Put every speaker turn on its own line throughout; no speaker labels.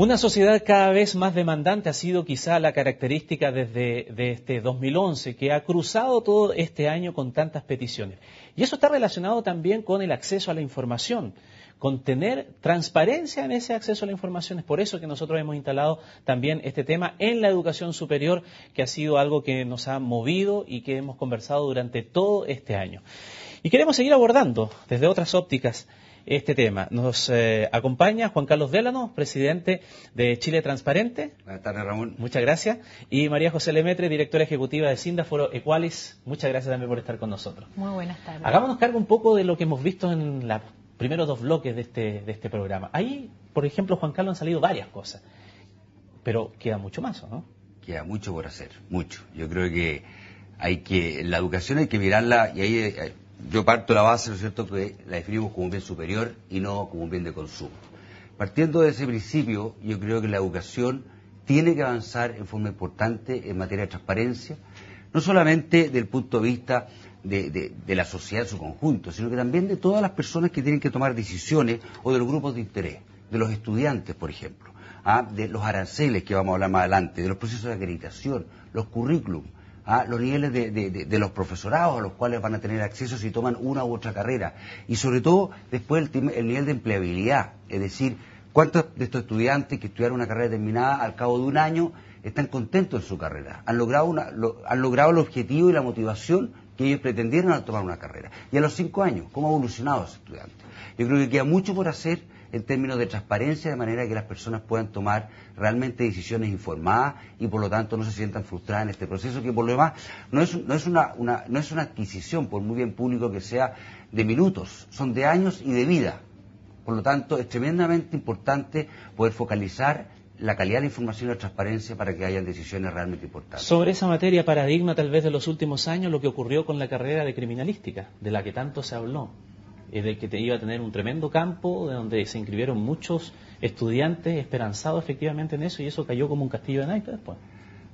Una sociedad cada vez más demandante ha sido quizá la característica desde este 2011, que ha cruzado todo este año con tantas peticiones. Y eso está relacionado también con el acceso a la información, con tener transparencia en ese acceso a la información. Es por eso que nosotros hemos instalado también este tema en la educación superior, que ha sido algo que nos ha movido y que hemos conversado durante todo este año. Y queremos seguir abordando desde otras ópticas este tema. Nos acompaña Juan Carlos Délano, presidente de Chile Transparente.
Buenas tardes, Ramón.
Muchas gracias. Y María José Lemetre, directora ejecutiva de Sindaforo Equalis. Muchas gracias también por estar con nosotros.
Muy buenas tardes.
Hagámonos cargo un poco de lo que hemos visto en los primeros dos bloques de este programa. Ahí, por ejemplo, Juan Carlos, han salido varias cosas, pero queda mucho más, ¿o no?
Queda mucho por hacer, mucho. Yo creo que la educación hay que mirarla, y ahí yo parto de la base, ¿no es cierto?, que la definimos como un bien superior y no como un bien de consumo. Partiendo de ese principio, yo creo que la educación tiene que avanzar en forma importante en materia de transparencia, no solamente del punto de vista de la sociedad en su conjunto, sino que también de todas las personas que tienen que tomar decisiones o de los grupos de interés, de los estudiantes, por ejemplo, de los aranceles que vamos a hablar más adelante, de los procesos de acreditación, los currículum, los niveles de los profesorados a los cuales van a tener acceso si toman una u otra carrera, y sobre todo después el nivel de empleabilidad, es decir, cuántos de estos estudiantes que estudiaron una carrera determinada al cabo de un año están contentos en su carrera, han logrado el objetivo y la motivación que ellos pretendieron al tomar una carrera, y a los 5 años, cómo ha evolucionado ese estudiante. Yo creo que queda mucho por hacer en términos de transparencia, de manera que las personas puedan tomar realmente decisiones informadas y por lo tanto no se sientan frustradas en este proceso, que por lo demás no es una adquisición, por muy bien público que sea, de minutos, son de años y de vida. Por lo tanto, es tremendamente importante poder focalizar la calidad de la información y la transparencia para que hayan decisiones realmente importantes.
Sobre esa materia paradigma tal vez de los últimos años, lo que ocurrió con la carrera de criminalística, de la que tanto se habló, de que te iba a tener un tremendo campo, de donde se inscribieron muchos estudiantes esperanzados efectivamente en eso, y eso cayó como un castillo de naipes después.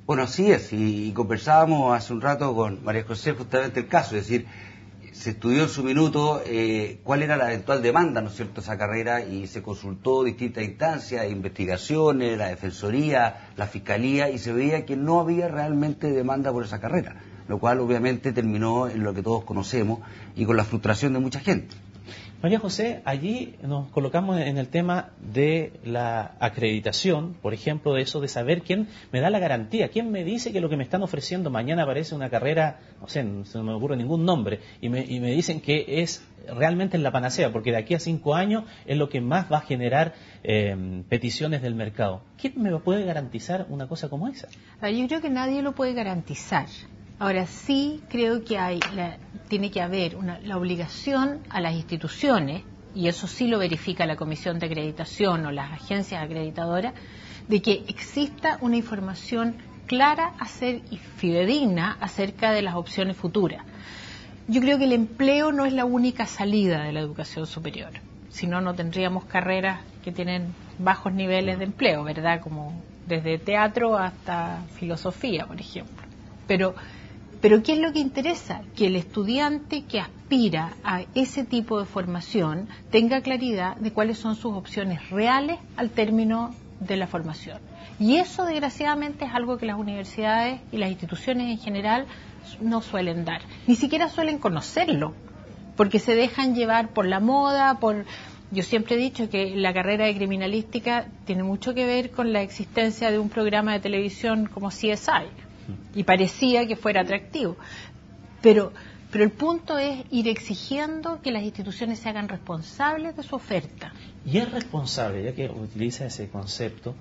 Bueno, así es, y conversábamos hace un rato con María José justamente el caso, es decir, se estudió en su minuto cuál era la eventual demanda, ¿no es cierto?, esa carrera, y se consultó distintas instancias, investigaciones, la Defensoría, la Fiscalía, y se veía que no había realmente demanda por esa carrera, lo cual obviamente terminó en lo que todos conocemos y con la frustración de mucha gente.
María José, allí nos colocamos en el tema de la acreditación, por ejemplo, de eso de saber quién me da la garantía, quién me dice que lo que me están ofreciendo mañana aparece una carrera, no sé, no se me ocurre ningún nombre, y me dicen que es realmente la panacea, porque de aquí a 5 años es lo que más va a generar peticiones del mercado. ¿Quién me puede garantizar una cosa como esa?
Yo creo que nadie lo puede garantizar. Ahora sí creo que tiene que haber la obligación a las instituciones, y eso sí lo verifica la Comisión de Acreditación o las agencias acreditadoras, de que exista una información clara y fidedigna acerca de las opciones futuras. Yo creo que el empleo no es la única salida de la educación superior, si no, no tendríamos carreras que tienen bajos niveles de empleo, ¿verdad? Como desde teatro hasta filosofía, por ejemplo. Pero ¿qué es lo que interesa? Que el estudiante que aspira a ese tipo de formación tenga claridad de cuáles son sus opciones reales al término de la formación. Y eso, desgraciadamente, es algo que las universidades y las instituciones en general no suelen dar. Ni siquiera suelen conocerlo, porque se dejan llevar por la moda, Yo siempre he dicho que la carrera de criminalística tiene mucho que ver con la existencia de un programa de televisión como CSI. Y parecía que fuera atractivo. Pero el punto es ir exigiendo que las instituciones se hagan responsables de su oferta.
¿Y es responsable, ya que utiliza ese concepto,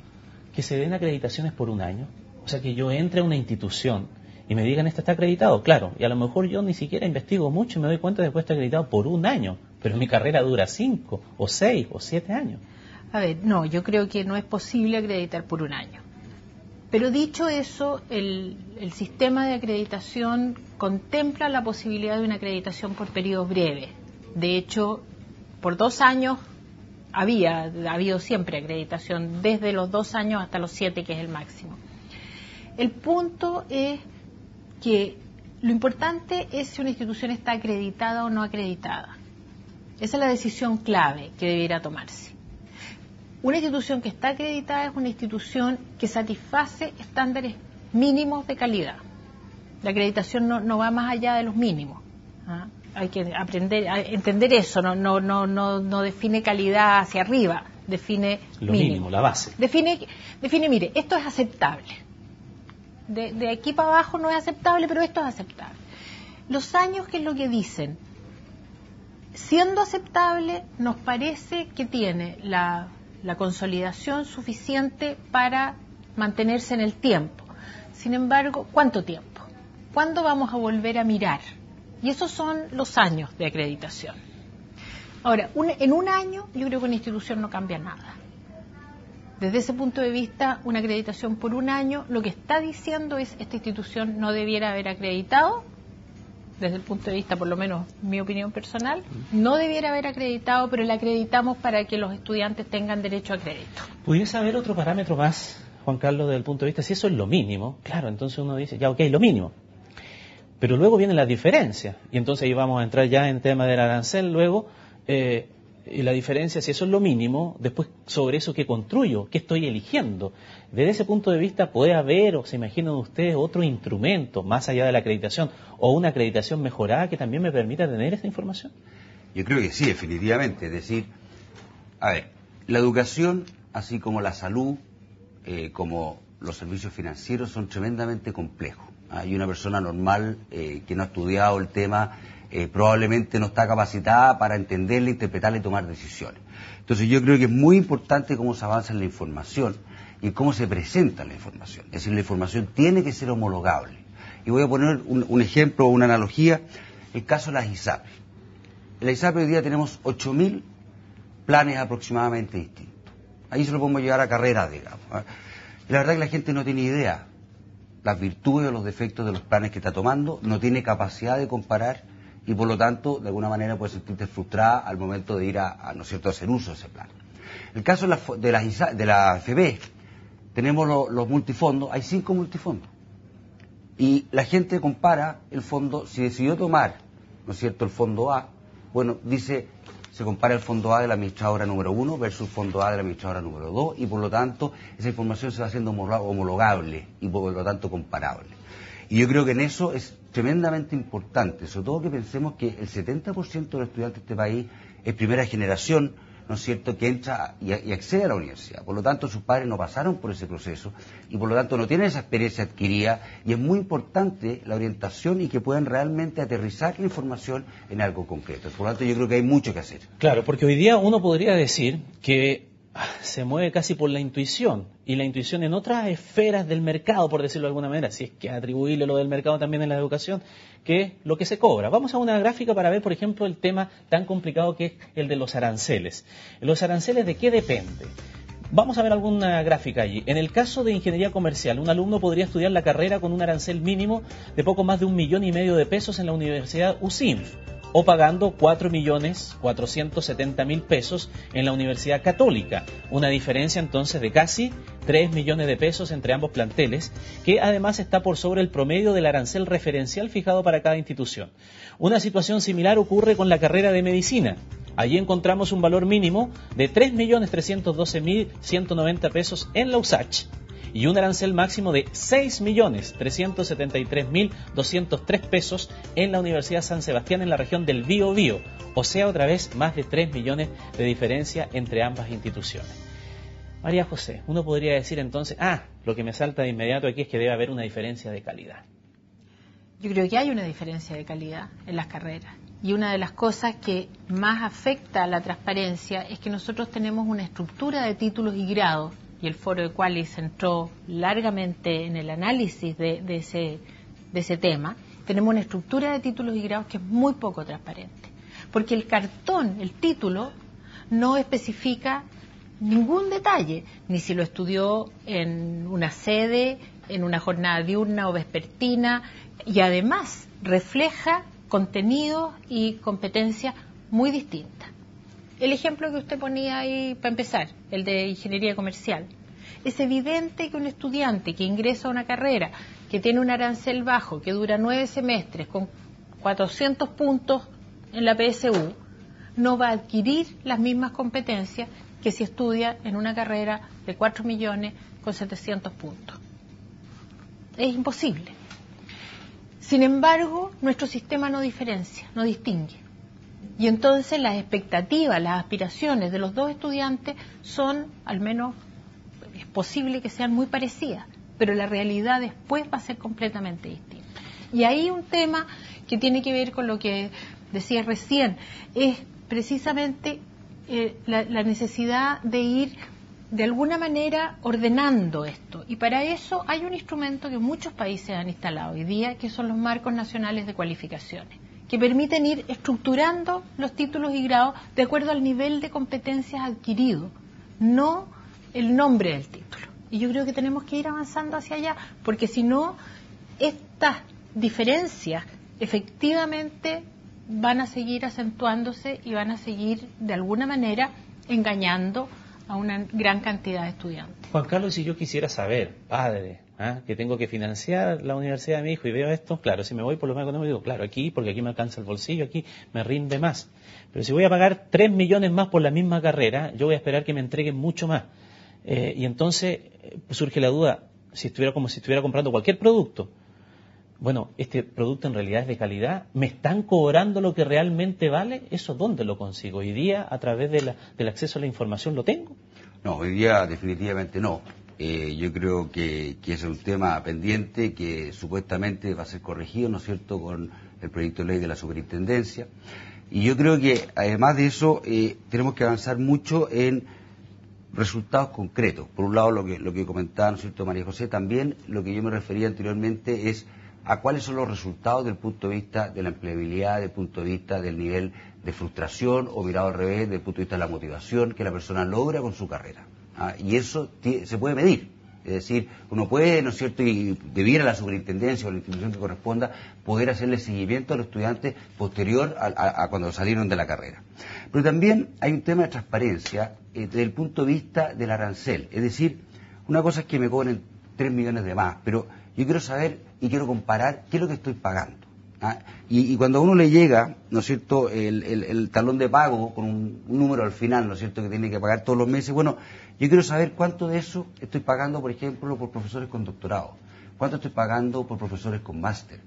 que se den acreditaciones por un año? O sea, que yo entre a una institución y me digan, esto está acreditado, claro, y a lo mejor yo ni siquiera investigo mucho y me doy cuenta de que está acreditado por un año, pero mi carrera dura 5, o 6, o 7 años.
A ver, no, yo creo que no es posible acreditar por un año. Pero dicho eso, el sistema de acreditación contempla la posibilidad de una acreditación por periodos breves. De hecho, por 2 años ha habido siempre acreditación, desde los 2 años hasta los 7, que es el máximo. El punto es que lo importante es si una institución está acreditada o no acreditada. Esa es la decisión clave que debiera tomarse. Una institución que está acreditada es una institución que satisface estándares mínimos de calidad. La acreditación no va más allá de los mínimos. ¿Ah? Hay que aprender a entender eso, no define calidad hacia arriba, define
lo mínimo, la base.
Define, mire, esto es aceptable. De aquí para abajo no es aceptable, pero esto es aceptable. Los años, ¿qué es lo que dicen? Siendo aceptable, nos parece que tiene la consolidación suficiente para mantenerse en el tiempo. Sin embargo, ¿cuánto tiempo? ¿Cuándo vamos a volver a mirar? Y esos son los años de acreditación. Ahora, en un año yo creo que una institución no cambia nada. Desde ese punto de vista, una acreditación por un año lo que está diciendo es esta institución no debiera haber acreditado, desde el punto de vista, por lo menos mi opinión personal, no debiera haber acreditado, pero la acreditamos para que los estudiantes tengan derecho a crédito.
¿Pudiese haber otro parámetro más, Juan Carlos, desde el punto de vista, si eso es lo mínimo? Claro, entonces uno dice, ya, ok, lo mínimo. Pero luego vienen las diferencias, y entonces ahí vamos a entrar ya en tema del arancel luego, y la diferencia, si eso es lo mínimo, después sobre eso qué construyo, qué estoy eligiendo. Desde ese punto de vista puede haber, o se imaginan ustedes, otro instrumento más allá de la acreditación, o una acreditación mejorada que también me permita tener esta información.
Yo creo que sí, definitivamente. Es decir, a ver, la educación, así como la salud, como los servicios financieros, son tremendamente complejos. Hay una persona normal que no ha estudiado el tema, probablemente no está capacitada para entenderla, interpretarla y tomar decisiones. Entonces yo creo que es muy importante cómo se avanza en la información y cómo se presenta la información. Es decir, la información tiene que ser homologable. Y voy a poner un ejemplo o una analogía, el caso de las ISAPRES. En la ISAPRE hoy día tenemos 8.000 planes aproximadamente distintos. Ahí se lo podemos llevar a carreras, digamos. Y la verdad es que la gente no tiene idea las virtudes o los defectos de los planes que está tomando, no tiene capacidad de comparar y por lo tanto de alguna manera puede sentirse frustrada al momento de ir ¿no es cierto?, a hacer uso de ese plan. El caso de la AFP, tenemos los multifondos, hay 5 multifondos y la gente compara el fondo, si decidió tomar, ¿no es cierto?, el fondo A, bueno, dice, se compara el fondo A de la administradora número 1 versus el fondo A de la administradora número 2 y por lo tanto esa información se va haciendo homologable y por lo tanto comparable. Y yo creo que en eso es tremendamente importante, sobre todo que pensemos que el 70% de los estudiantes de este país es primera generación, ¿no es cierto?, que entra y accede a la universidad. Por lo tanto, sus padres no pasaron por ese proceso y por lo tanto no tienen esa experiencia adquirida y es muy importante la orientación y que puedan realmente aterrizar la información en algo concreto. Por lo tanto, yo creo que hay mucho que hacer.
Claro, porque hoy día uno podría decir que se mueve casi por la intuición, y la intuición en otras esferas del mercado, por decirlo de alguna manera, si es que atribuirle lo del mercado también en la educación, que es lo que se cobra. Vamos a una gráfica para ver, por ejemplo, el tema tan complicado que es el de los aranceles. ¿Los aranceles de qué depende? Vamos a ver alguna gráfica allí. En el caso de ingeniería comercial, un alumno podría estudiar la carrera con un arancel mínimo de poco más de 1,5 millones de pesos en la Universidad USINF, o pagando 4.470.000 pesos en la Universidad Católica. Una diferencia entonces de casi 3 millones de pesos entre ambos planteles, que además está por sobre el promedio del arancel referencial fijado para cada institución. Una situación similar ocurre con la carrera de medicina. Allí encontramos un valor mínimo de 3.312.190 pesos en la USACH y un arancel máximo de 6.373.203 pesos en la Universidad San Sebastián en la región del Biobío, o sea, otra vez más de 3 millones de diferencia entre ambas instituciones. María José, uno podría decir entonces, lo que me salta de inmediato aquí es que debe haber una diferencia de calidad.
Yo creo que hay una diferencia de calidad en las carreras. Y una de las cosas que más afecta a la transparencia es que nosotros tenemos una estructura de títulos y grados, y el foro de Qualis entró largamente en el análisis de ese tema. Tenemos una estructura de títulos y grados que es muy poco transparente, porque el cartón, el título, no especifica ningún detalle, ni si lo estudió en una sede, en una jornada diurna o vespertina, y además refleja contenidos y competencias muy distintas. El ejemplo que usted ponía ahí, para empezar, el de ingeniería comercial. Es evidente que un estudiante que ingresa a una carrera, que tiene un arancel bajo, que dura 9 semestres, con 400 puntos en la PSU, no va a adquirir las mismas competencias que si estudia en una carrera de 4 millones con 700 puntos. Es imposible. Sin embargo, nuestro sistema no diferencia, no distingue. Y entonces las expectativas, las aspiraciones de los dos estudiantes son, al menos es posible que sean muy parecidas, pero la realidad después va a ser completamente distinta. Y ahí un tema que tiene que ver con lo que decía recién, es precisamente la necesidad de ir de alguna manera ordenando esto. Y para eso hay un instrumento que muchos países han instalado hoy día, que son los marcos nacionales de cualificaciones, que permiten ir estructurando los títulos y grados de acuerdo al nivel de competencias adquirido, no el nombre del título. Y yo creo que tenemos que ir avanzando hacia allá, porque si no, estas diferencias efectivamente van a seguir acentuándose y van a seguir de alguna manera engañando a una gran cantidad de estudiantes.
Juan Carlos, si yo quisiera saber, padre, que tengo que financiar la universidad de mi hijo y veo esto, claro, si me voy por lo más económico, digo, claro, aquí, porque aquí me alcanza el bolsillo, aquí me rinde más. Pero si voy a pagar 3 millones más por la misma carrera, yo voy a esperar que me entreguen mucho más. Y entonces surge la duda, si estuviera comprando cualquier producto, bueno, este producto en realidad es de calidad, ¿me están cobrando lo que realmente vale? ¿Eso dónde lo consigo? ¿Hoy día a través del acceso a la información lo tengo?
No, hoy día definitivamente no. Yo creo que es un tema pendiente que supuestamente va a ser corregido, ¿no es cierto?, con el proyecto de ley de la superintendencia. Y yo creo que además de eso tenemos que avanzar mucho en resultados concretos. Por un lado lo que comentaba, ¿no es cierto?, María José, también lo que yo me refería anteriormente es a cuáles son los resultados desde el punto de vista de la empleabilidad, desde el punto de vista del nivel de frustración, o mirado al revés, desde el punto de vista de la motivación que la persona logra con su carrera. Y eso se puede medir. Es decir, uno puede, ¿no es cierto?, y debiera la superintendencia o la institución que corresponda, poder hacerle seguimiento a los estudiantes posterior a cuando salieron de la carrera. Pero también hay un tema de transparencia desde el punto de vista del arancel. Es decir, una cosa es que me cobren 3 millones de más, pero yo quiero saber y quiero comparar qué es lo que estoy pagando. Y cuando a uno le llega, ¿no es cierto?, el talón de pago con un número al final, ¿no es cierto?, que tiene que pagar todos los meses, bueno, yo quiero saber cuánto de eso estoy pagando, por ejemplo, por profesores con doctorado, cuánto estoy pagando por profesores con máster,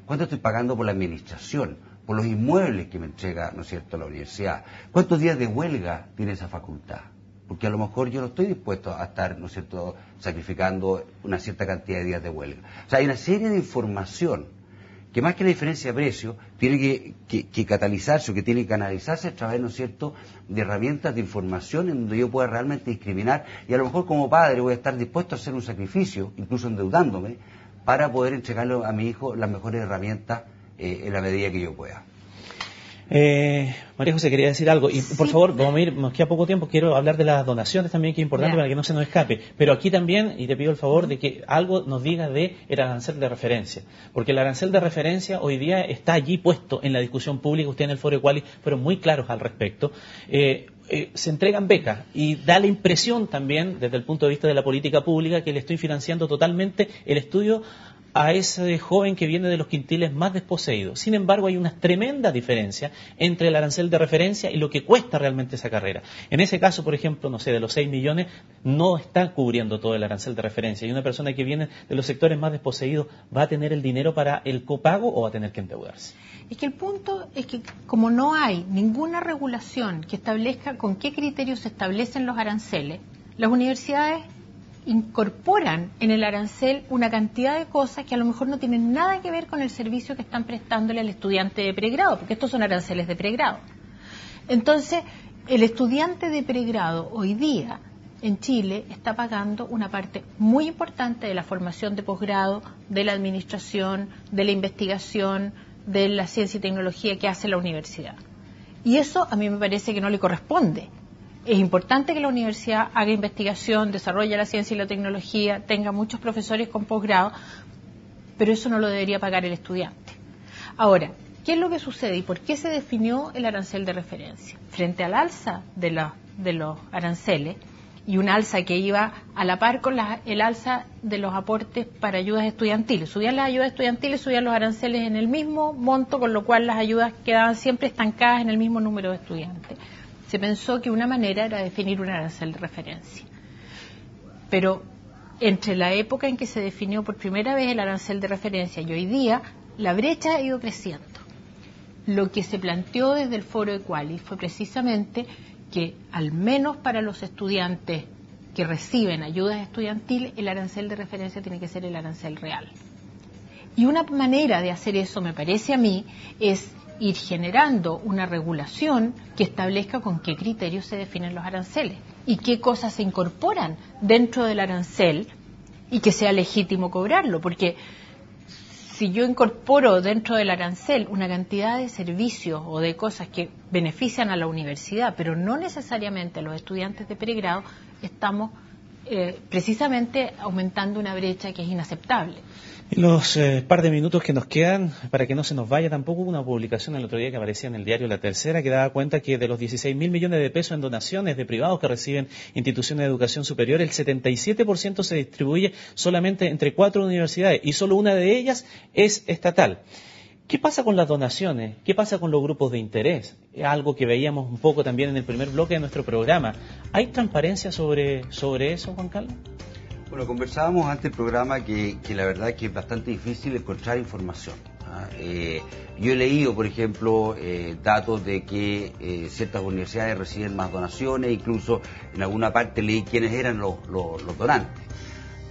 cuánto estoy pagando por la administración, por los inmuebles que me entrega, ¿no es cierto?, la universidad, cuántos días de huelga tiene esa facultad. Porque a lo mejor yo no estoy dispuesto a estar, ¿no es cierto?, sacrificando una cierta cantidad de días de huelga. O sea, hay una serie de información que más que la diferencia de precio tiene que catalizarse o que tiene que canalizarse a través, ¿no es cierto?, de herramientas de información en donde yo pueda realmente discriminar, y a lo mejor como padre voy a estar dispuesto a hacer un sacrificio, incluso endeudándome, para poder entregarle a mi hijo las mejores herramientas en la medida que yo pueda.
María José, quería decir algo. Y por favor, vamos a ir, nos queda poco tiempo, quiero hablar de las donaciones también, que es importante para que no se nos escape. Pero aquí también, y te pido el favor de que algo nos diga de el arancel de referencia. Porque el arancel de referencia hoy día está allí puesto en la discusión pública. Usted en el Foro Equalis fueron muy claros al respecto. Se entregan becas y da la impresión también, desde el punto de vista de la política pública, que le estoy financiando totalmente el estudio a ese joven que viene de los quintiles más desposeídos. Sin embargo, hay una tremenda diferencia entre el arancel de referencia y lo que cuesta realmente esa carrera. En ese caso, por ejemplo, no sé, de los 6 millones, no está cubriendo todo el arancel de referencia. Y una persona que viene de los sectores más desposeídos, ¿va a tener el dinero para el copago o va a tener que endeudarse?
Es que el punto es que como no hay ninguna regulación que establezca con qué criterios se establecen los aranceles, las universidades incorporan en el arancel una cantidad de cosas que a lo mejor no tienen nada que ver con el servicio que están prestándole al estudiante de pregrado, porque estos son aranceles de pregrado. Entonces, el estudiante de pregrado hoy día en Chile está pagando una parte muy importante de la formación de posgrado, de la administración, de la investigación, de la ciencia y tecnología que hace la universidad. Y eso a mí me parece que no le corresponde. Es importante que la universidad haga investigación, desarrolle la ciencia y la tecnología, tenga muchos profesores con posgrado, pero eso no lo debería pagar el estudiante. Ahora, ¿qué es lo que sucede y por qué se definió el arancel de referencia? Frente al alza de los aranceles, y un alza que iba a la par con el alza de los aportes para ayudas estudiantiles. Subían las ayudas estudiantiles, subían los aranceles en el mismo monto, con lo cual las ayudas quedaban siempre estancadas en el mismo número de estudiantes. se pensó que una manera era definir un arancel de referencia. Pero entre la época en que se definió por primera vez el arancel de referencia y hoy día, la brecha ha ido creciendo. Lo que se planteó desde el foro Equalis fue precisamente que, al menos para los estudiantes que reciben ayudas estudiantiles, el arancel de referencia tiene que ser el arancel real. Y una manera de hacer eso, me parece a mí, es ir generando una regulación que establezca con qué criterios se definen los aranceles y qué cosas se incorporan dentro del arancel y que sea legítimo cobrarlo, porque si yo incorporo dentro del arancel una cantidad de servicios o de cosas que benefician a la universidad, pero no necesariamente a los estudiantes de pregrado, estamos precisamente aumentando una brecha que es inaceptable.
En los par de minutos que nos quedan, para que no se nos vaya tampoco, una publicación el otro día que aparecía en el diario La Tercera que daba cuenta que de los 16.000 millones de pesos en donaciones de privados que reciben instituciones de educación superior, el 77% se distribuye solamente entre 4 universidades y solo una de ellas es estatal. ¿Qué pasa con las donaciones? ¿Qué pasa con los grupos de interés? Es algo que veíamos un poco también en el primer bloque de nuestro programa. ¿Hay transparencia sobre eso, Juan Carlos?
Bueno, conversábamos antes del programa que la verdad es que es bastante difícil encontrar información. Yo he leído, por ejemplo, datos de que ciertas universidades reciben más donaciones, incluso en alguna parte leí quiénes eran los donantes.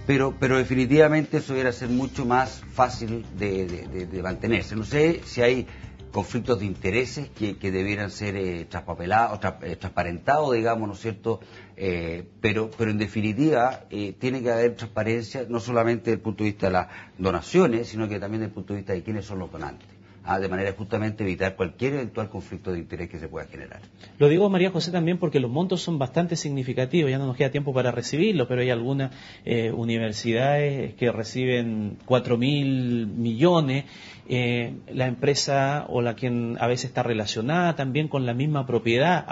Pero definitivamente eso debería ser mucho más fácil de mantenerse. No sé si hay conflictos de intereses que debieran ser traspapelados, transparentados, digamos, ¿no es cierto? Pero en definitiva tiene que haber transparencia no solamente desde el punto de vista de las donaciones, sino que también desde el punto de vista de quiénes son los donantes. De manera justamente evitar cualquier eventual conflicto de interés que se pueda generar.
Lo digo, María José, también porque los montos son bastante significativos, ya no nos queda tiempo para recibirlo, pero hay algunas universidades que reciben 4.000 millones, la empresa o la quien a veces está relacionada también con la misma propiedad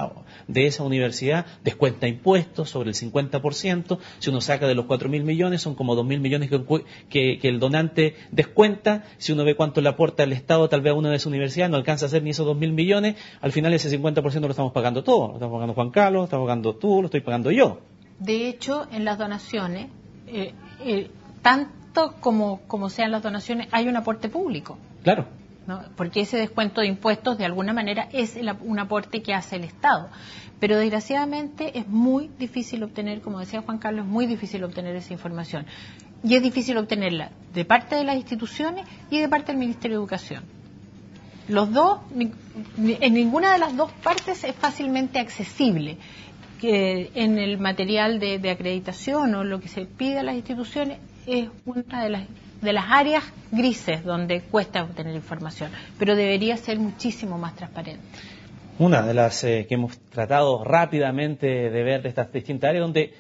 de esa universidad descuenta impuestos sobre el 50%, si uno saca de los 4.000 millones son como 2.000 millones que el donante descuenta, si uno ve cuánto le aporta el Estado tal vez a una de sus universidades, no alcanza a hacer ni esos 2.000 millones, al final ese 50% lo estamos pagando todos, lo estamos pagando Juan Carlos, lo estás pagando tú, lo estoy pagando yo.
De hecho, en las donaciones, tanto como sean las donaciones, hay un aporte público.
Claro.
¿No? Porque ese descuento de impuestos de alguna manera es un aporte que hace el Estado. Pero desgraciadamente es muy difícil obtener, como decía Juan Carlos, es muy difícil obtener esa información. Y es difícil obtenerla de parte de las instituciones y de parte del Ministerio de Educación. Los dos, en ninguna de las dos partes es fácilmente accesible. Que en el material de acreditación o lo que se pide a las instituciones es una de las áreas grises donde cuesta obtener información, pero debería ser muchísimo más transparente.
Una de las que hemos tratado rápidamente de ver de estas distintas áreas, donde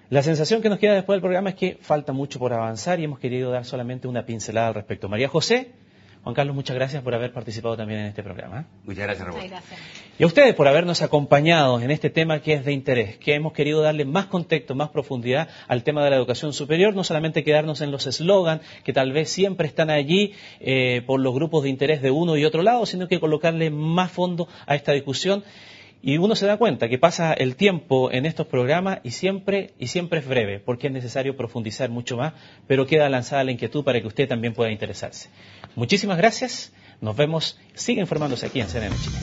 la sensación que nos queda después del programa es que falta mucho por avanzar y hemos querido dar solamente una pincelada al respecto. María José, Juan Carlos, muchas gracias por haber participado también en este programa.
Muchas gracias, Raúl.
Y a ustedes por habernos acompañado en este tema que es de interés, que hemos querido darle más contexto, más profundidad al tema de la educación superior, no solamente quedarnos en los eslogans que tal vez siempre están allí por los grupos de interés de uno y otro lado, sino que colocarle más fondo a esta discusión. Y uno se da cuenta que pasa el tiempo en estos programas y siempre es breve, porque es necesario profundizar mucho más, pero queda lanzada la inquietud para que usted también pueda interesarse. Muchísimas gracias, nos vemos, siga informándose aquí en CNN Chile.